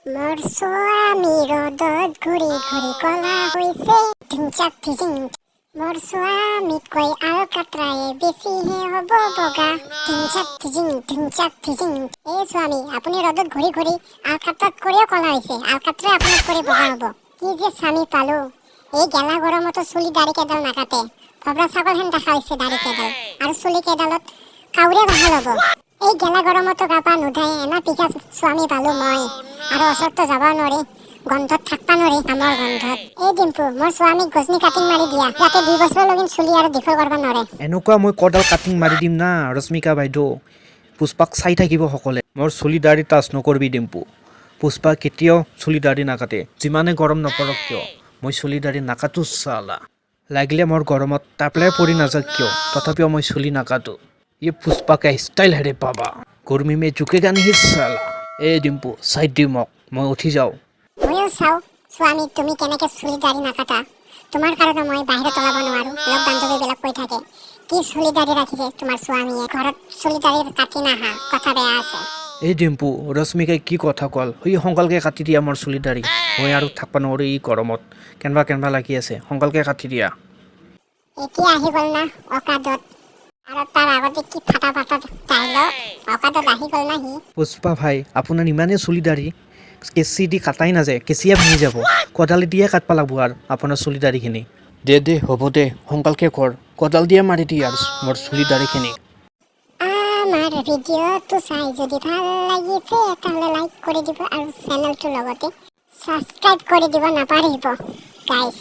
মোৰ স্বামী ৰ'দত ঘূৰি ঘূৰি কলা হৈছে ধিংচাক ধিজিং। মোৰ স্বামীতকৈ আলকাট্ৰায়ে বেছিহে হ'ব বগা ধিংচাক ধিজিং ধিংচাক ধিজিং। এই স্বামী, আপুনি ৰ'দত ঘূৰি ঘূৰি আলকাট্ৰাতকৈও কলা হৈছে, আলকাট্ৰাই আপোনাক কৰি বগা হ'ব। কি যে স্বামী পালো, এই গেলা গৰমতো চুলি দাড়ি কেইডাল নাকাটে, ভবৰা ছাগল হেন দেখা হৈছে দাড়ি কেইডাল, আৰু চুলি কেইডালত কাউৰে ভাল হ'ব। এই গেলা গৰমতো গা পা নুধাই এনা পিকা স্বামী পালো মই, আৰু ওচৰতো যাব নোৱাৰি, গন্ধত থাকবা নোৱাৰি আমৰ গন্ধত। এই ডিম্পু, মোৰ স্বামীক গজনি কাটিং মাৰি দিয়া, যাতে 2 বছৰলৈকে চুলি আৰু দীঘল কৰিব নোৱাৰে। এনেকুৱা মই কদাল কাটিং মাৰি দিম না ৰশ্মিকা বাইদেউ, পুষ্পাক চাই থাকিব সকলে। মোৰ চুলি দাড়ি টাচ নকৰবি ডিম্পু, পুষ্পা কেতিয়াও চুলি দাড়ি নাকাটে, যিমানে গৰম নপৰক কিয় মই চুলি দাড়ি নাকাটো চালা। লাগিলে মোৰ গৰমত টাপলাই পৰি নাযাওক কিয়, তথাপিও মই চুলি নাকাটো। ये पुष्पा का स्टाइल है रे बाबा, गर्मी में झुकेगा नहीं साला। ए डिम्पू साइड दी मक, मैं उठी जाओ। ময়ো চাও স্বামী তুমি কেনেকে চুলি দাড়ি নাকাটা, তোমাৰ কাৰণে মই বাহিৰত ওলাব নোৱাৰো। লগ বান্ধৱীবিলাক কৈ থাকে কি চুলি দাড়ি ৰাখিছে তোমাৰ স্বামীয়ে, ঘৰত চুলি দাড়ি কাটি নাহা, কথা বেয়া আছে। এই ডিম্পু, ৰশ্মিকাই কি কথা কল, সি সোনকালকে কাটি দিয়া মোৰ চুলি দাড়ি, মই আৰু থাকবা নোৱাৰো এই গৰমত, কেনবা লাগি আছে, সোনকালকে কাটি দিয়া। এতিয়া আহি গ'ল না অকাদত, আৰু তাৰ আগতে কি ফাটা ফাটা ডাইলগ, অকাদত আহি গ'ল না সি। পুষ্পা ভাই, আপোনাৰ ইমানেই চুলি দাড়ি কেঁচি দি কাটাই নাযায়, কেঁচিয়ে ভাঙি যাব, কোদালি দিয়ে কাটবা লাগব আৰু আপোনাৰ চুলি দাড়িখিনি। দে হ'ব দে, সোনকালকে কৰ, কোদাল দিয়ে মাৰি দি আৰু মোৰ চুলি দাড়িখিনি। আমাৰ ভিডিঅ'টো চাই যদি ভাল লাগিছে তাহলে লাইক কৰি দিব, আৰু চেনেলটোৰ লগতে সাবস্ক্ৰাইব কৰি দিব নাপাহৰিব গাইস।